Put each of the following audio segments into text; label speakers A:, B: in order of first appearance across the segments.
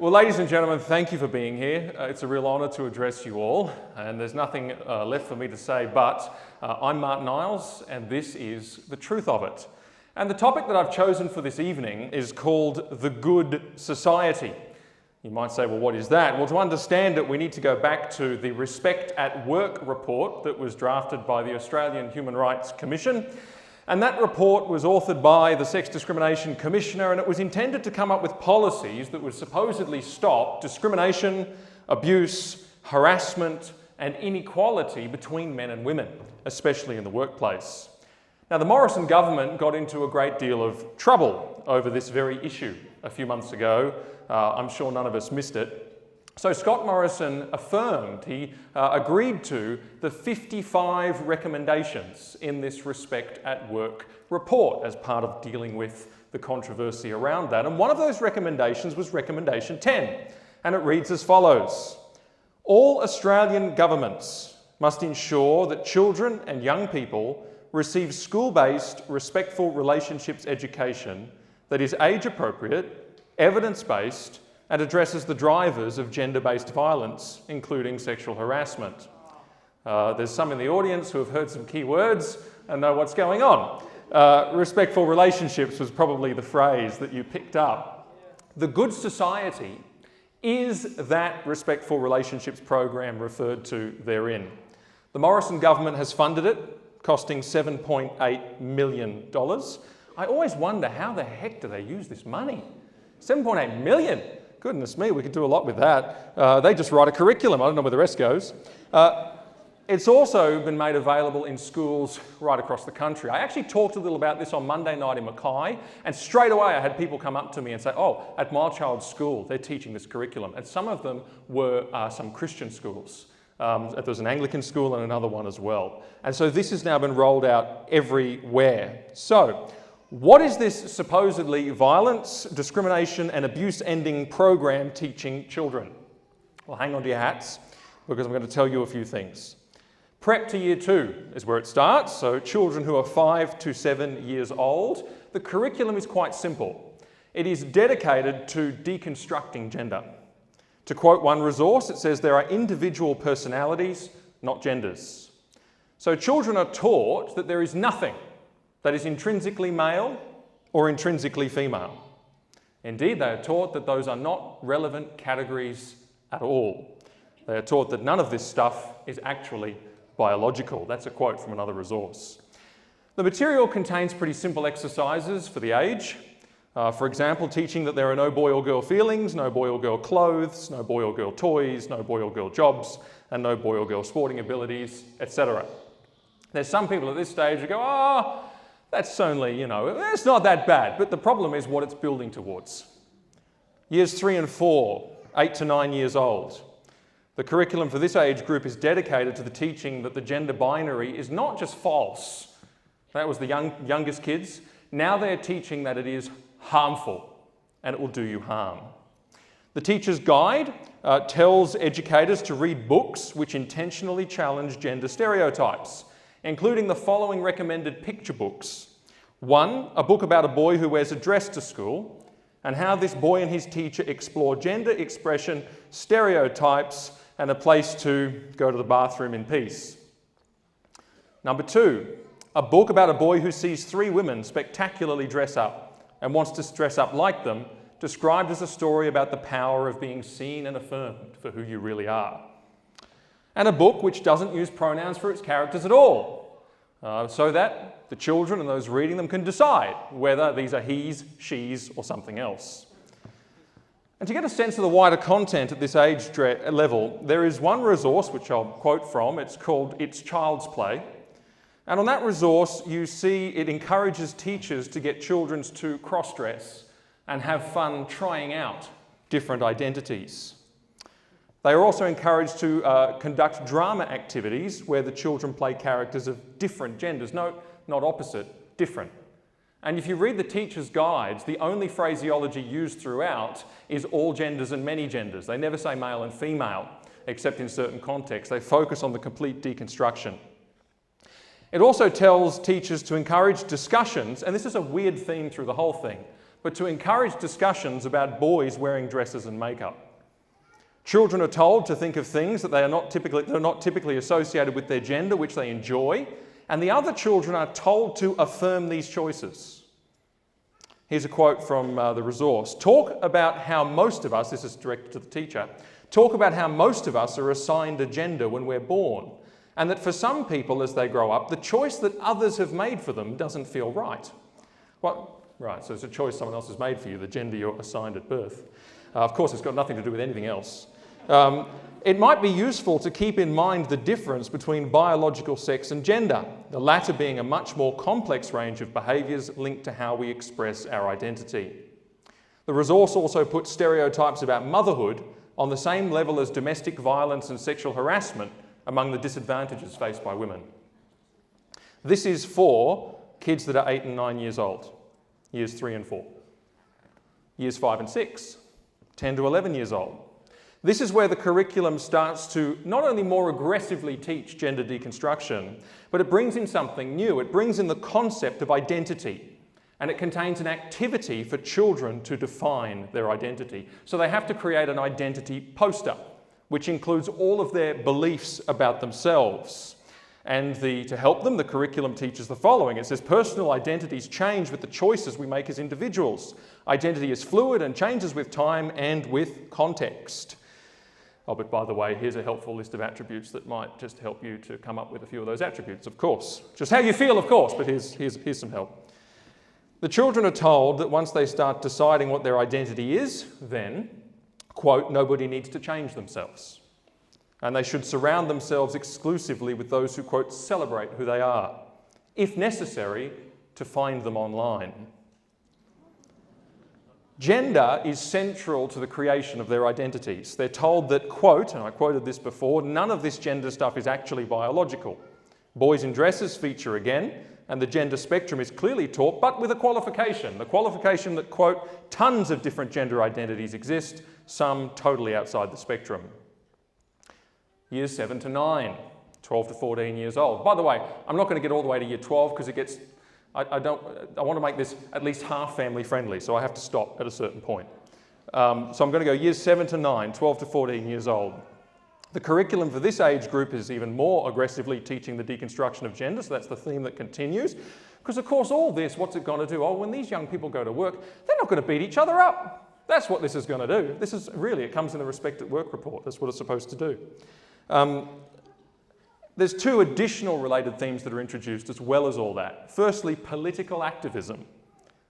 A: Well, ladies and gentlemen, thank you for being here. It's a real honour to address you all, and there's nothing left for me to say, but I'm Martin Isles, and this is The Truth of It. And the topic that I've chosen for this evening is called The Good Society. You might say, well, what is that? Well, to understand it, we need to go back to the Respect at Work report that was drafted by the Australian Human Rights Commission. And that report was authored by the Sex Discrimination Commissioner, and it was intended to come up with policies that would supposedly stop discrimination, abuse, harassment, and inequality between men and women, especially in the workplace. Now, the Morrison government got into a great deal of trouble over this very issue a few months ago. I'm sure none of us missed it. So Scott Morrison affirmed, he agreed to the 55 recommendations in this Respect at Work report as part of dealing with the controversy around that. And one of those recommendations was recommendation 10, and it reads as follows. All Australian governments must ensure that children and young people receive school-based respectful relationships education that is age-appropriate, evidence-based, and addresses the drivers of gender-based violence, including sexual harassment. There's some in the audience who have heard some key words and know what's going on. Respectful relationships was probably the phrase that you picked up. The Good Society is that respectful relationships program referred to therein. The Morrison government has funded it, costing $7.8 million. I always wonder, how the heck do they use this money? $7.8 million. Goodness me, we could do a lot with that. They just write a curriculum. I don't know where the rest goes. It's also been made available in schools right across the country. I actually talked a little about this on Monday night in Mackay, and straight away I had people come up to me and say, oh, at my child's school, they're teaching this curriculum. And some of them were some Christian schools. There was an Anglican school and another one as well. And so this has now been rolled out everywhere. So, what is this supposedly violence, discrimination and abuse ending program teaching children? Well, hang on to your hats, because I'm going to tell you a few things. Prep to Year 2 is where it starts, so children who are 5 to 7 years old. The curriculum is quite simple. It is dedicated to deconstructing gender. To quote one resource, it says there are individual personalities, not genders. So children are taught that there is nothing that is intrinsically male or intrinsically female. Indeed, they are taught that those are not relevant categories at all. They are taught that none of this stuff is actually biological. That's a quote from another resource. The material contains pretty simple exercises for the age. For example, teaching that there are no boy or girl feelings, no boy or girl clothes, no boy or girl toys, no boy or girl jobs, and no boy or girl sporting abilities, etc. There's some people at this stage who go, oh, that's only, it's not that bad. But the problem is what it's building towards. Years 3 and 4, 8 to 9 years old. The curriculum for this age group is dedicated to the teaching that the gender binary is not just false. That was the youngest kids. Now they're teaching that it is harmful and it will do you harm. The teacher's guide tells educators to read books which intentionally challenge gender stereotypes, including the following recommended picture books. 1, a book about a boy who wears a dress to school and how this boy and his teacher explore gender expression, stereotypes, and a place to go to the bathroom in peace. Number 2, a book about a boy who sees 3 women spectacularly dress up and wants to dress up like them, described as a story about the power of being seen and affirmed for who you really are. And a book which doesn't use pronouns for its characters at all, so that the children and those reading them can decide whether these are he's, she's, or something else. And to get a sense of the wider content at this age level, there is one resource which I'll quote from. It's called It's Child's Play. And on that resource, you see it encourages teachers to get children to cross-dress and have fun trying out different identities. They are also encouraged to conduct drama activities where the children play characters of different genders. No, not opposite, different. And if you read the teacher's guides, the only phraseology used throughout is all genders and many genders. They never say male and female, except in certain contexts. They focus on the complete deconstruction. It also tells teachers to encourage discussions, and this is a weird theme through the whole thing, but to encourage discussions about boys wearing dresses and makeup. Children are told to think of things that are not typically associated with their gender, which they enjoy, and the other children are told to affirm these choices. Here's a quote from the resource. Talk about how most of us, this is directed to the teacher, talk about how most of us are assigned a gender when we're born, and that for some people as they grow up, the choice that others have made for them doesn't feel right. Well, right, so it's a choice someone else has made for you, the gender you're assigned at birth. Of course, it's got nothing to do with anything else. It might be useful to keep in mind the difference between biological sex and gender, the latter being a much more complex range of behaviours linked to how we express our identity. The resource also puts stereotypes about motherhood on the same level as domestic violence and sexual harassment among the disadvantages faced by women. This is for kids that are 8 and 9 years old, years 3 and 4. Years 5 and 6, 10 to 11 years old. This is where the curriculum starts to not only more aggressively teach gender deconstruction, but it brings in something new. It brings in the concept of identity, and it contains an activity for children to define their identity. So they have to create an identity poster, which includes all of their beliefs about themselves. And to help them, the curriculum teaches the following. It says, personal identities change with the choices we make as individuals. Identity is fluid and changes with time and with context. Oh, but by the way, here's a helpful list of attributes that might just help you to come up with a few of those attributes, of course. Just how you feel, of course, but here's some help. The children are told that once they start deciding what their identity is, then, quote, nobody needs to change themselves. And they should surround themselves exclusively with those who, quote, celebrate who they are, if necessary, to find them online. Gender is central to the creation of their identities. They're told that, quote, and I quoted this before, none of this gender stuff is actually biological. Boys in dresses feature again, and the gender spectrum is clearly taught, but with a qualification. The qualification that, quote, tons of different gender identities exist, some totally outside the spectrum. Years 7 to 9, 12 to 14 years old. By the way, I'm not going to get all the way to year 12 because it gets, I want to make this at least half family friendly, so I have to stop at a certain point. So I'm going to go years 7 to 9, 12 to 14 years old. The curriculum for this age group is even more aggressively teaching the deconstruction of gender, so that's the theme that continues. Because of course all this, what's it going to do? Oh, when these young people go to work, they're not going to beat each other up. That's what this is going to do. This is really, it comes in the Respect at Work report. That's what it's supposed to do. There's two additional related themes that are introduced as well as all that. Firstly, political activism,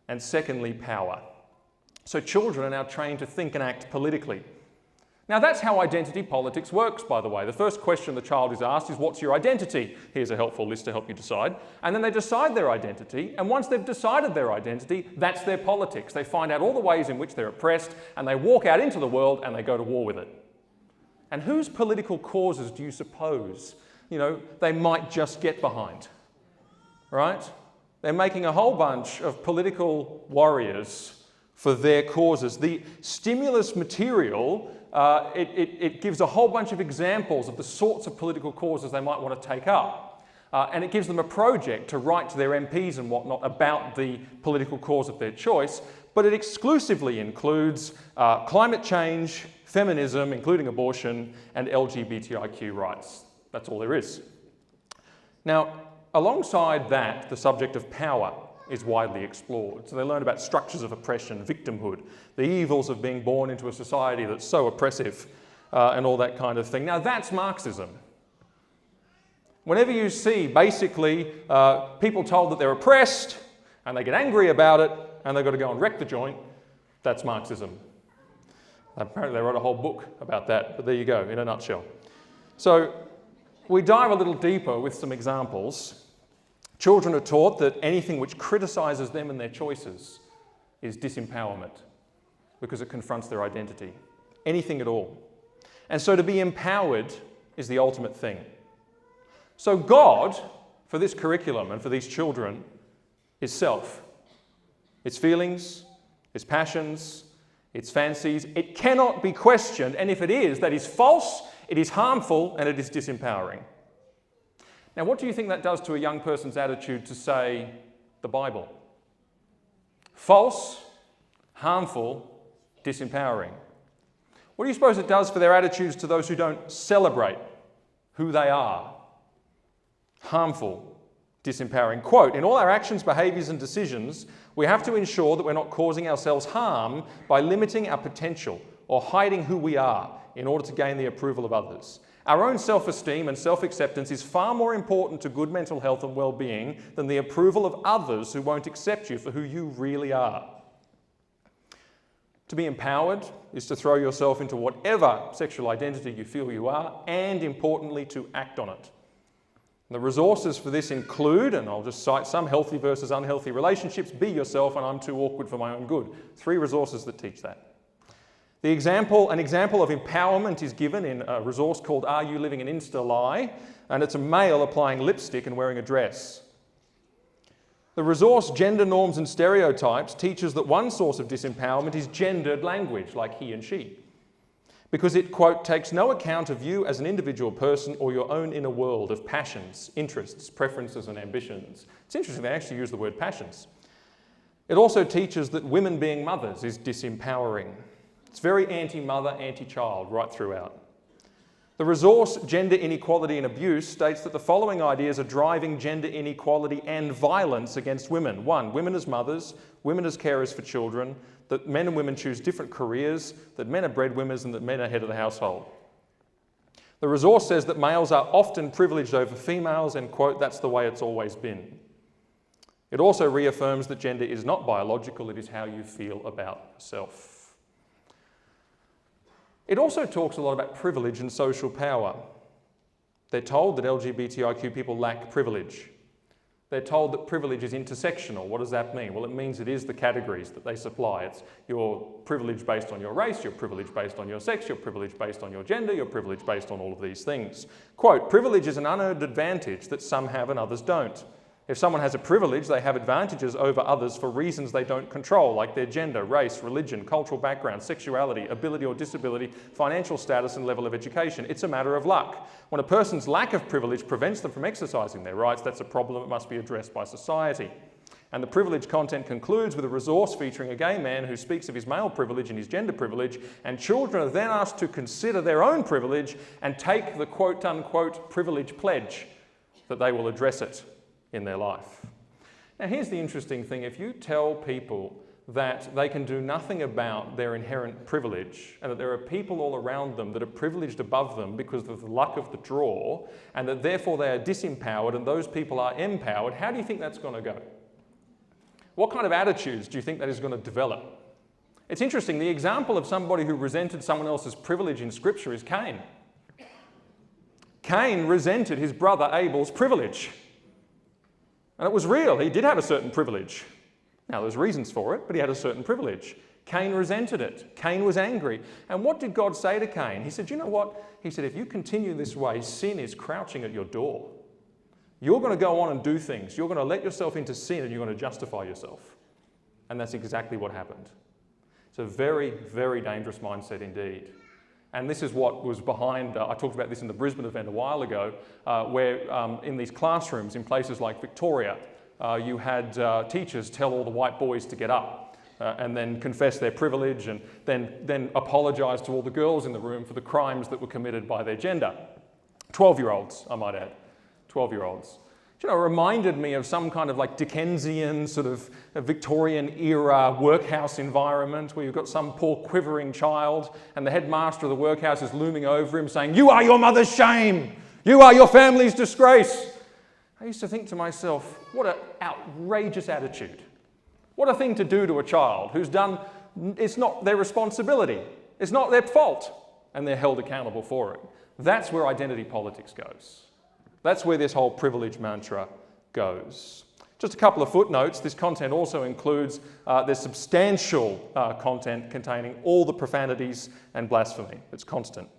A: and secondly, power. So children are now trained to think and act politically. Now that's how identity politics works, by the way. The first question the child is asked is, what's your identity? Here's a helpful list to help you decide. And then they decide their identity, and once they've decided their identity, that's their politics. They find out all the ways in which they're oppressed, and they walk out into the world and they go to war with it. And whose political causes do you suppose, they might just get behind, right? They're making a whole bunch of political warriors for their causes. The stimulus material, it gives a whole bunch of examples of the sorts of political causes they might want to take up. And it gives them a project to write to their MPs and whatnot about the political cause of their choice. But it exclusively includes climate change, feminism, including abortion, and LGBTIQ rights. That's all there is. Now, alongside that, the subject of power is widely explored. So they learn about structures of oppression, victimhood, the evils of being born into a society that's so oppressive, and all that kind of thing. Now, that's Marxism. Whenever you see, basically, people told that they're oppressed, and they get angry about it, and they've got to go and wreck the joint, that's Marxism. Apparently they wrote a whole book about that, but there you go, in a nutshell. So we dive a little deeper with some examples. Children are taught that anything which criticises them and their choices is disempowerment because it confronts their identity. Anything at all. And so to be empowered is the ultimate thing. So God, for this curriculum and for these children, is self. Its feelings, its passions, its fancies. It cannot be questioned, and if it is, that is false, it is harmful, and it is disempowering. Now, what do you think that does to a young person's attitude to, say, the Bible? False, Harmful, disempowering. What do you suppose it does for their attitudes to those who don't celebrate who they are? Harmful, disempowering. Quote, in all our actions, behaviours and decisions, we have to ensure that we're not causing ourselves harm by limiting our potential or hiding who we are in order to gain the approval of others. Our own self-esteem and self-acceptance is far more important to good mental health and well-being than the approval of others who won't accept you for who you really are. To be empowered is to throw yourself into whatever sexual identity you feel you are, and importantly, to act on it. The resources for this include, and I'll just cite some, healthy versus unhealthy relationships, be yourself, and I'm too awkward for my own good. 3 resources that teach that. An example of empowerment is given in a resource called Are You Living an Insta-Lie? And it's a male applying lipstick and wearing a dress. The resource Gender Norms and Stereotypes teaches that one source of disempowerment is gendered language, like he and she, because it, quote, takes no account of you as an individual person or your own inner world of passions, interests, preferences and ambitions. It's interesting, they actually use the word passions. It also teaches that women being mothers is disempowering. It's very anti-mother, anti-child right throughout. The resource Gender Inequality and Abuse states that the following ideas are driving gender inequality and violence against women. 1, women as mothers, women as carers for children, that men and women choose different careers, that men are breadwinners and that men are head of the household. The resource says that males are often privileged over females and, quote, that's the way it's always been. It also reaffirms that gender is not biological, it is how you feel about yourself. It also talks a lot about privilege and social power. They're told that LGBTIQ people lack privilege. They're told that privilege is intersectional. What does that mean? Well, it means it is the categories that they supply. It's your privilege based on your race, your privilege based on your sex, your privilege based on your gender, your privilege based on all of these things. Quote, privilege is an unearned advantage that some have and others don't. If someone has a privilege, they have advantages over others for reasons they don't control, like their gender, race, religion, cultural background, sexuality, ability or disability, financial status and level of education. It's a matter of luck. When a person's lack of privilege prevents them from exercising their rights, that's a problem that must be addressed by society. And the privilege content concludes with a resource featuring a gay man who speaks of his male privilege and his gender privilege, and children are then asked to consider their own privilege and take the quote-unquote privilege pledge that they will address it in their life. Now here's the interesting thing, if you tell people that they can do nothing about their inherent privilege and that there are people all around them that are privileged above them because of the luck of the draw and that therefore they are disempowered and those people are empowered, how do you think that's going to go? What kind of attitudes do you think that is going to develop? It's interesting, the example of somebody who resented someone else's privilege in Scripture is Cain. Cain resented his brother Abel's privilege. And it was real, he did have a certain privilege. Now there's reasons for it, but he had a certain privilege. Cain resented it. Cain was angry. And what did God say to Cain? He said, you know what? He said, if you continue this way, sin is crouching at your door. You're going to go on and do things. You're going to let yourself into sin and you're going to justify yourself. And that's exactly what happened. It's a very, very dangerous mindset indeed. And this is what was behind, I talked about this in the Brisbane event a while ago, where in these classrooms in places like Victoria, you had teachers tell all the white boys to get up and then confess their privilege and then apologise to all the girls in the room for the crimes that were committed by their gender. 12-year-olds, I might add, 12-year-olds. You know, it reminded me of some kind of like Dickensian sort of Victorian era workhouse environment where you've got some poor quivering child and the headmaster of the workhouse is looming over him saying, you are your mother's shame, you are your family's disgrace. I used to think to myself, what an outrageous attitude. What a thing to do to a child who's done, it's not their responsibility, it's not their fault, and they're held accountable for it. That's where identity politics goes. That's where this whole privilege mantra goes. Just a couple of footnotes. This content also includes, there's substantial content containing all the profanities and blasphemy. It's constant.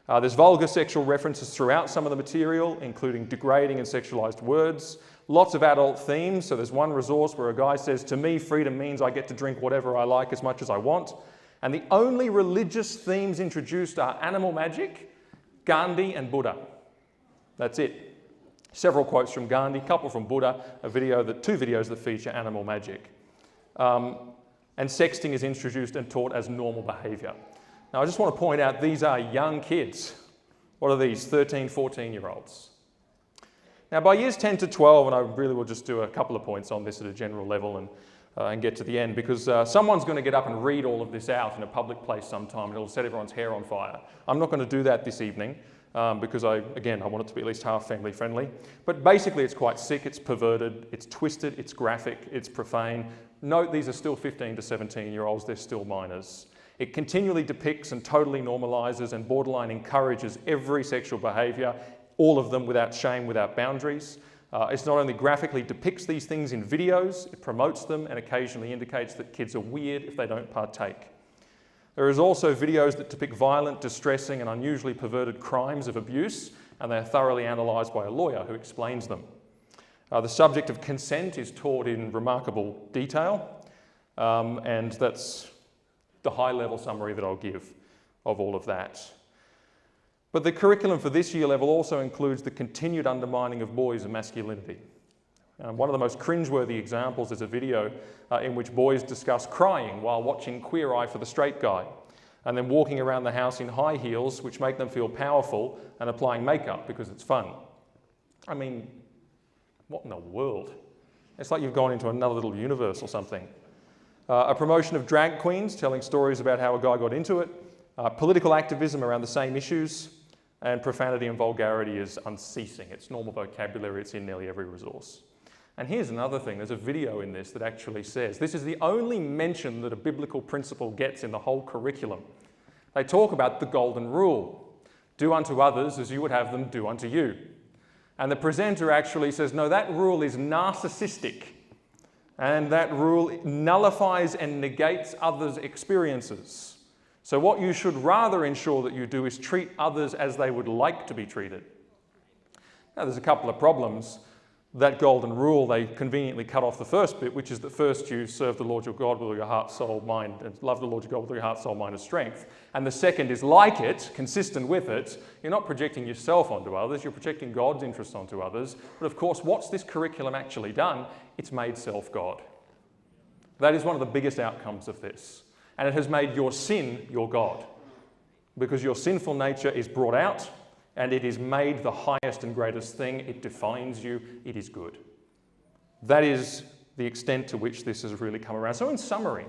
A: There's vulgar sexual references throughout some of the material, including degrading and sexualized words. Lots of adult themes. So there's one resource where a guy says, to me, freedom means I get to drink whatever I like as much as I want. And the only religious themes introduced are animal magic, Gandhi, and Buddha. That's it. Several quotes from Gandhi, a couple from Buddha, two videos that feature animal magic. and sexting is introduced and taught as normal behaviour. Now, I just want to point out these are young kids. What are these? 13, 14-year-olds. Now, by years 10 to 12, and I really will just do a couple of points on this at a general level and get to the end, because someone's going to get up and read all of this out in a public place sometime, and it'll set everyone's hair on fire. I'm not going to do that this evening, because I want it to be at least half family friendly. But basically it's quite sick, it's perverted, it's twisted, it's graphic, it's profane. Note these are still 15 to 17-year-olds, they're still minors. It continually depicts and totally normalises and borderline encourages every sexual behaviour, all of them without shame, without boundaries. It's not only graphically depicts these things in videos, it promotes them and occasionally indicates that kids are weird if they don't partake. There is also videos that depict violent, distressing and unusually perverted crimes of abuse, and they are thoroughly analysed by a lawyer who explains them. The subject of consent is taught in remarkable detail, and that's the high-level summary that I'll give of all of that. But the curriculum for this year level also includes the continued undermining of boys and masculinity. One of the most cringeworthy examples is a video in which boys discuss crying while watching Queer Eye for the Straight Guy, and then walking around the house in high heels which make them feel powerful and applying makeup because it's fun. I mean, what in the world? It's like you've gone into another little universe or something. A promotion of drag queens telling stories about how a guy got into it, political activism around the same issues, and profanity and vulgarity is unceasing. It's normal vocabulary, it's in nearly every resource. And here's another thing, there's a video in this that actually says, this is the only mention that a biblical principle gets in the whole curriculum. They talk about the golden rule. Do unto others as you would have them do unto you. And the presenter actually says, no, that rule is narcissistic. And that rule nullifies and negates others' experiences. So what you should rather ensure that you do is treat others as they would like to be treated. Now, there's a couple of problems. That golden rule, they conveniently cut off the first bit, which is that first you serve the Lord your God with all your heart, soul, mind, and love the Lord your God with all your heart, soul, mind, and strength. And the second is like it, consistent with it. You're not projecting yourself onto others, you're projecting God's interests onto others. But of course, what's this curriculum actually done? It's made self God. That is one of the biggest outcomes of this. And it has made your sin your God, because your sinful nature is brought out and it is made the highest and greatest thing. It defines you. It is good. That is the extent to which this has really come around. So in summary,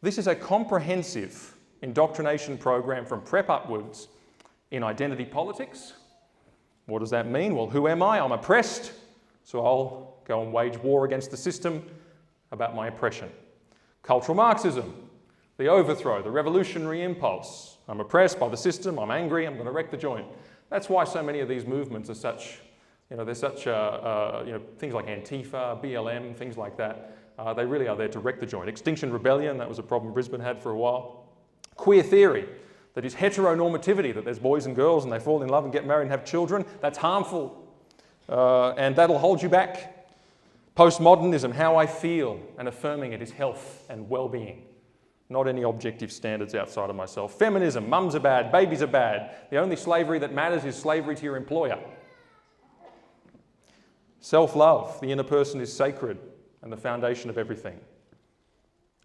A: this is a comprehensive indoctrination program from prep upwards in identity politics. What does that mean? Well, who am I? I'm oppressed, so I'll go and wage war against the system about my oppression. Cultural Marxism. The overthrow, the revolutionary impulse. I'm oppressed by the system, I'm angry, I'm going to wreck the joint. That's why so many of these movements are such, they're such, things like Antifa, BLM, things like that. They really are there to wreck the joint. Extinction Rebellion, that was a problem Brisbane had for a while. Queer theory, that is heteronormativity, that there's boys and girls and they fall in love and get married and have children. That's harmful, and that'll hold you back. Postmodernism, how I feel, and affirming it is health and well-being. Not any objective standards outside of myself. Feminism, mums are bad, babies are bad. The only slavery that matters is slavery to your employer. Self-love, the inner person is sacred and the foundation of everything.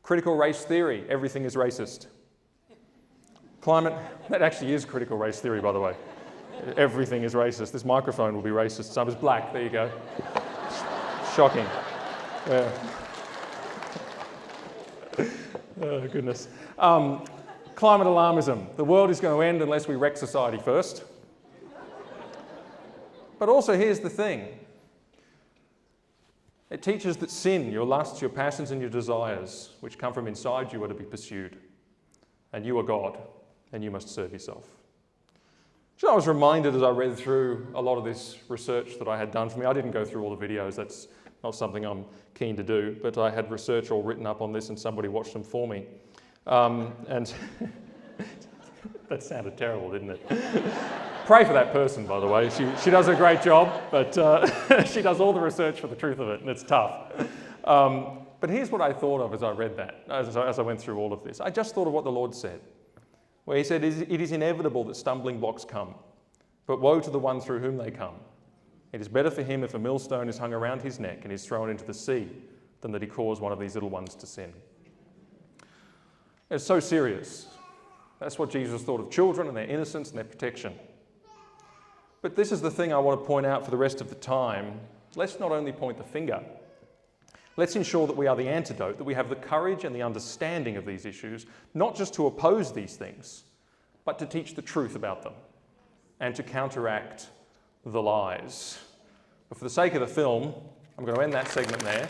A: Critical race theory, everything is racist. Climate, that actually is critical race theory, by the way. Everything is racist. This microphone will be racist. So it's black, there you go. Shocking. Yeah. Oh, goodness. Climate alarmism. The world is going to end unless we wreck society first. But also, here's the thing. It teaches that sin, your lusts, your passions, and your desires, which come from inside you, are to be pursued. And you are God, and you must serve yourself. So I was reminded as I read through a lot of this research that I had done for me. I didn't go through all the videos. That's not something I'm keen to do, but I had research all written up on this and somebody watched them for me. And that sounded terrible, didn't it? Pray for that person, by the way. She does a great job, but she does all the research for the truth of it, and it's tough. But here's what I thought of as I read that, as I went through all of this. I just thought of what the Lord said, where he said, it is inevitable that stumbling blocks come, but woe to the one through whom they come. It is better for him if a millstone is hung around his neck and is thrown into the sea than that he cause one of these little ones to sin. It's so serious. That's what Jesus thought of children and their innocence and their protection. But this is the thing I want to point out for the rest of the time. Let's not only point the finger. Let's ensure that we are the antidote, that we have the courage and the understanding of these issues, not just to oppose these things, but to teach the truth about them and to counteract the lies. But for the sake of the film, I'm going to end that segment there.